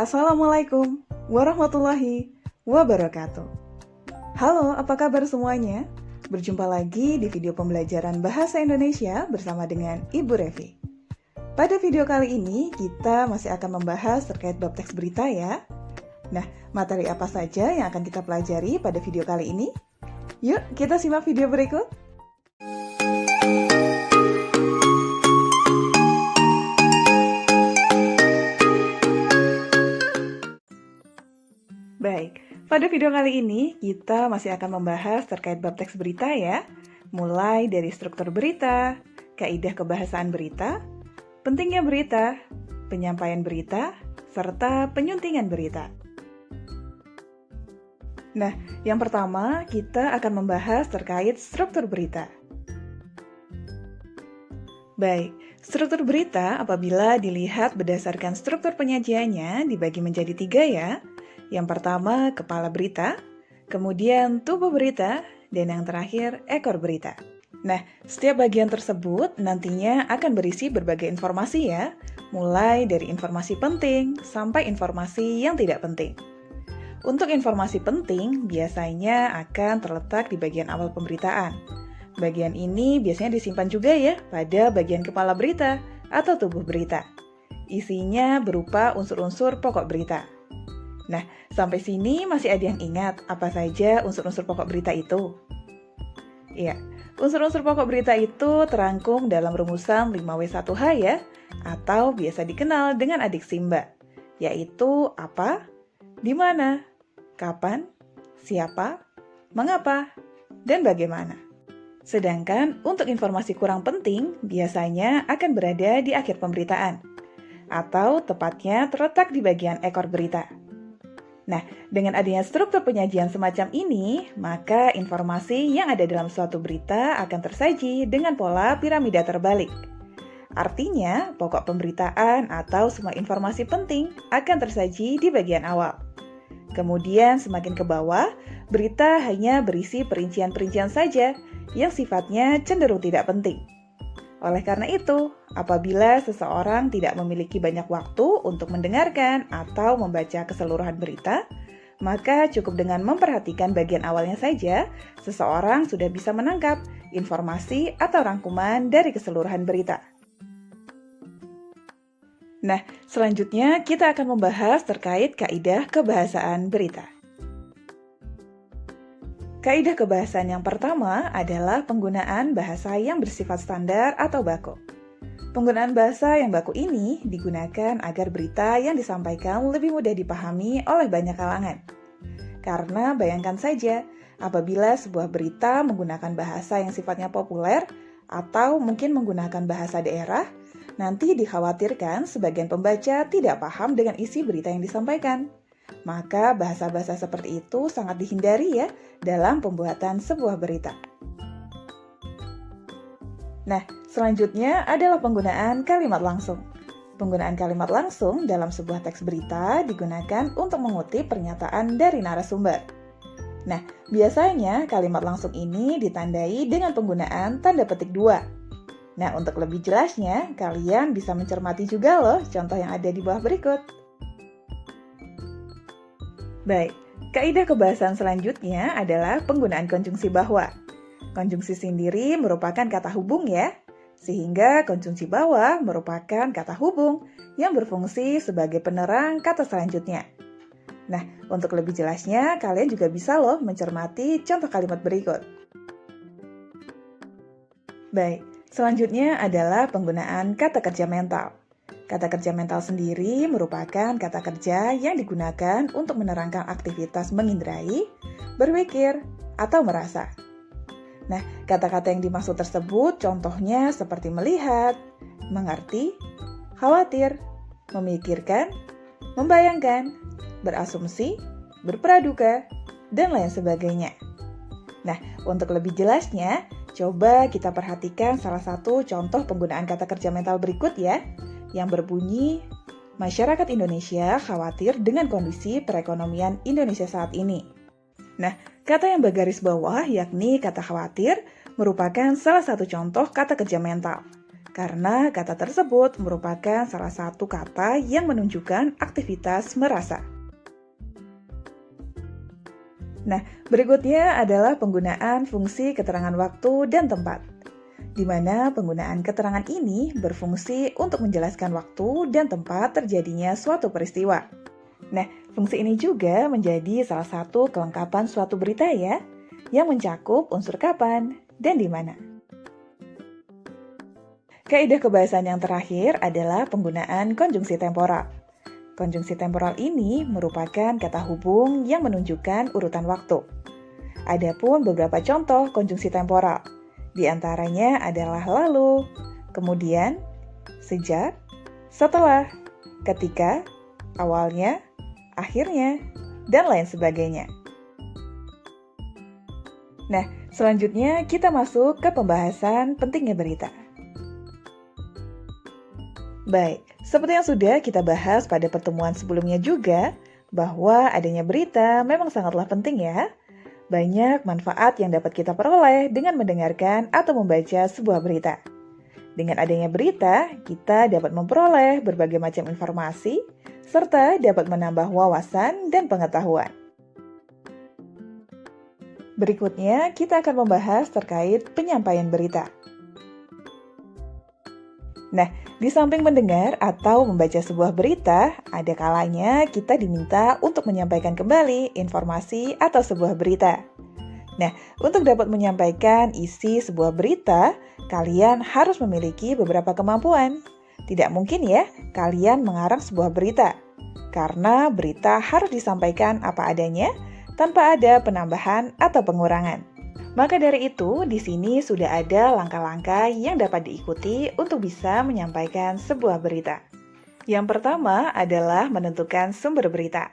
Assalamualaikum warahmatullahi wabarakatuh. Halo, apa kabar semuanya? Berjumpa lagi di video pembelajaran Bahasa Indonesia bersama dengan Ibu Revi. Pada video kali ini, kita masih akan membahas terkait bab teks berita ya. Nah, materi apa saja yang akan kita pelajari pada video kali ini? Yuk, kita simak video berikut. Baik, pada video kali ini kita masih akan membahas terkait bab teks berita ya. Mulai dari struktur berita, kaidah kebahasaan berita, pentingnya berita, penyampaian berita, serta penyuntingan berita. Nah, yang pertama kita akan membahas terkait struktur berita. Baik, struktur berita apabila dilihat berdasarkan struktur penyajiannya dibagi menjadi 3 ya. Yang pertama, kepala berita, kemudian tubuh berita, dan yang terakhir, ekor berita. Nah, setiap bagian tersebut nantinya akan berisi berbagai informasi ya, mulai dari informasi penting sampai informasi yang tidak penting. Untuk informasi penting, biasanya akan terletak di bagian awal pemberitaan. Bagian ini biasanya disimpan juga ya pada bagian kepala berita atau tubuh berita. Isinya berupa unsur-unsur pokok berita. Nah, sampai sini masih ada yang ingat apa saja unsur-unsur pokok berita itu? Iya, unsur-unsur pokok berita itu terangkum dalam rumusan 5W1H ya, atau biasa dikenal dengan adik Simba, yaitu apa, di mana, kapan, siapa, mengapa, dan bagaimana. Sedangkan untuk informasi kurang penting biasanya akan berada di akhir pemberitaan, atau tepatnya terletak di bagian ekor berita. Nah, dengan adanya struktur penyajian semacam ini, maka informasi yang ada dalam suatu berita akan tersaji dengan pola piramida terbalik. Artinya, pokok pemberitaan atau semua informasi penting akan tersaji di bagian awal. Kemudian, semakin ke bawah, berita hanya berisi perincian-perincian saja yang sifatnya cenderung tidak penting. Oleh karena itu, apabila seseorang tidak memiliki banyak waktu untuk mendengarkan atau membaca keseluruhan berita, maka cukup dengan memperhatikan bagian awalnya saja, seseorang sudah bisa menangkap informasi atau rangkuman dari keseluruhan berita. Nah, selanjutnya kita akan membahas terkait kaidah kebahasaan berita. Kaidah kebahasaan yang pertama adalah penggunaan bahasa yang bersifat standar atau baku. Penggunaan bahasa yang baku ini digunakan agar berita yang disampaikan lebih mudah dipahami oleh banyak kalangan. Karena bayangkan saja, apabila sebuah berita menggunakan bahasa yang sifatnya populer atau mungkin menggunakan bahasa daerah, nanti dikhawatirkan sebagian pembaca tidak paham dengan isi berita yang disampaikan. Maka bahasa-bahasa seperti itu sangat dihindari ya dalam pembuatan sebuah berita. Nah, selanjutnya adalah penggunaan kalimat langsung. Penggunaan kalimat langsung dalam sebuah teks berita digunakan untuk mengutip pernyataan dari narasumber. Nah, biasanya kalimat langsung ini ditandai dengan penggunaan tanda petik 2. Nah, untuk lebih jelasnya, kalian bisa mencermati juga loh contoh yang ada di bawah berikut. Baik, kaidah kebahasaan selanjutnya adalah penggunaan konjungsi bahwa. Konjungsi sendiri merupakan kata hubung ya, sehingga konjungsi bahwa merupakan kata hubung yang berfungsi sebagai penerang kata selanjutnya. Nah, untuk lebih jelasnya, kalian juga bisa loh mencermati contoh kalimat berikut. Baik, selanjutnya adalah penggunaan kata kerja mental. Kata kerja mental sendiri merupakan kata kerja yang digunakan untuk menerangkan aktivitas mengindrai, berpikir, atau merasa. Nah, kata-kata yang dimaksud tersebut contohnya seperti melihat, mengerti, khawatir, memikirkan, membayangkan, berasumsi, berpraduga, dan lain sebagainya. Nah, untuk lebih jelasnya, coba kita perhatikan salah satu contoh penggunaan kata kerja mental berikut ya, yang berbunyi, masyarakat Indonesia khawatir dengan kondisi perekonomian Indonesia saat ini. Nah, kata yang bergaris bawah yakni kata khawatir merupakan salah satu contoh kata kerja mental. karena kata tersebut merupakan salah satu kata yang menunjukkan aktivitas merasa. Nah, berikutnya adalah penggunaan fungsi keterangan waktu dan tempat, di mana penggunaan keterangan ini berfungsi untuk menjelaskan waktu dan tempat terjadinya suatu peristiwa. Nah, fungsi ini juga menjadi salah satu kelengkapan suatu berita ya, yang mencakup unsur kapan dan di mana. Kaidah kebahasaan yang terakhir adalah penggunaan konjungsi temporal. Konjungsi temporal ini merupakan kata hubung yang menunjukkan urutan waktu. Adapun beberapa contoh konjungsi temporal. Di antaranya adalah lalu, kemudian, sejak, setelah, ketika, awalnya, akhirnya, dan lain sebagainya. Nah, selanjutnya kita masuk ke pembahasan pentingnya berita. Baik, seperti yang sudah kita bahas pada pertemuan sebelumnya juga, bahwa adanya berita memang sangatlah penting ya. Banyak manfaat yang dapat kita peroleh dengan mendengarkan atau membaca sebuah berita. Dengan adanya berita, kita dapat memperoleh berbagai macam informasi, serta dapat menambah wawasan dan pengetahuan. Berikutnya, kita akan membahas terkait penyampaian berita. Nah, di samping mendengar atau membaca sebuah berita, ada kalanya kita diminta untuk menyampaikan kembali informasi atau sebuah berita. Nah, untuk dapat menyampaikan isi sebuah berita, kalian harus memiliki beberapa kemampuan. Tidak mungkin ya, kalian mengarang sebuah berita. Karena berita harus disampaikan apa adanya, tanpa ada penambahan atau pengurangan. Maka dari itu, di sini sudah ada langkah-langkah yang dapat diikuti untuk bisa menyampaikan sebuah berita. Yang pertama adalah menentukan sumber berita.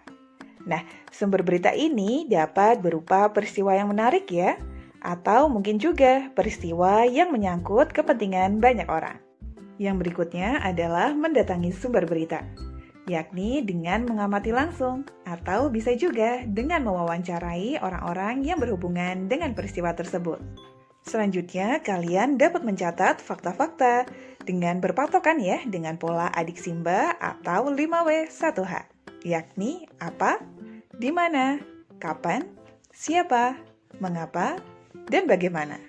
Nah, sumber berita ini dapat berupa peristiwa yang menarik ya, atau mungkin juga peristiwa yang menyangkut kepentingan banyak orang. Yang berikutnya adalah mendatangi sumber berita, yakni dengan mengamati langsung, atau bisa juga dengan mewawancarai orang-orang yang berhubungan dengan peristiwa tersebut. Selanjutnya, kalian dapat mencatat fakta-fakta dengan berpatokan ya dengan pola adik Simba atau 5W1H, yakni apa, di mana, kapan, siapa, mengapa, dan bagaimana.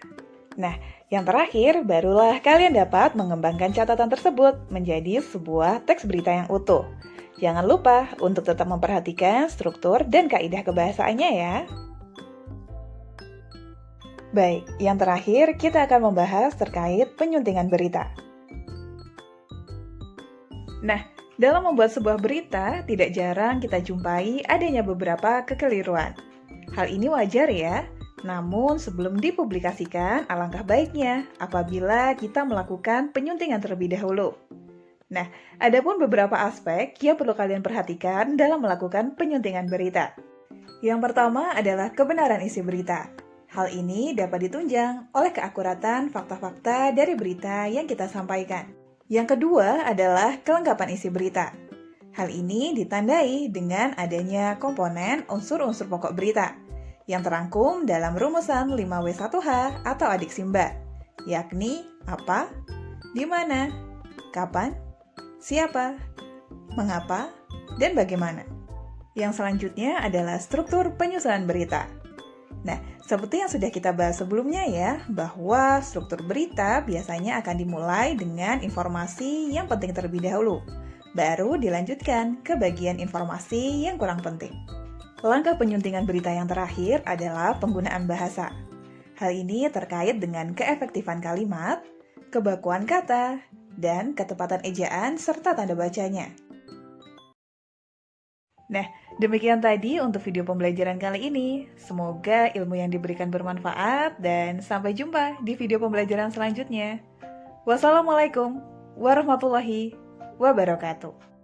Nah, yang terakhir, barulah kalian dapat mengembangkan catatan tersebut menjadi sebuah teks berita yang utuh. Jangan lupa untuk tetap memperhatikan struktur dan kaidah kebahasaannya ya. Baik, yang terakhir kita akan membahas terkait penyuntingan berita. Nah, dalam membuat sebuah berita, tidak jarang kita jumpai adanya beberapa kekeliruan. Hal ini wajar ya, namun sebelum dipublikasikan, alangkah baiknya apabila kita melakukan penyuntingan terlebih dahulu. Nah, ada pun beberapa aspek yang perlu kalian perhatikan dalam melakukan penyuntingan berita. Yang pertama adalah kebenaran isi berita. Hal ini dapat ditunjang oleh keakuratan fakta-fakta dari berita yang kita sampaikan. Yang kedua adalah kelengkapan isi berita. Hal ini ditandai dengan adanya komponen unsur-unsur pokok berita yang terangkum dalam rumusan 5W1H atau adik Simba, yakni apa, di mana, kapan, siapa, mengapa, dan bagaimana. Yang selanjutnya adalah struktur penyusunan berita. Nah, seperti yang sudah kita bahas sebelumnya ya, bahwa struktur berita biasanya akan dimulai dengan informasi yang penting terlebih dahulu, baru dilanjutkan ke bagian informasi yang kurang penting. Langkah penyuntingan berita yang terakhir adalah penggunaan bahasa. Hal ini terkait dengan keefektifan kalimat, kebakuan kata, dan ketepatan ejaan serta tanda bacanya. Nah, demikian tadi untuk video pembelajaran kali ini. Semoga ilmu yang diberikan bermanfaat dan sampai jumpa di video pembelajaran selanjutnya. Wassalamualaikum warahmatullahi wabarakatuh.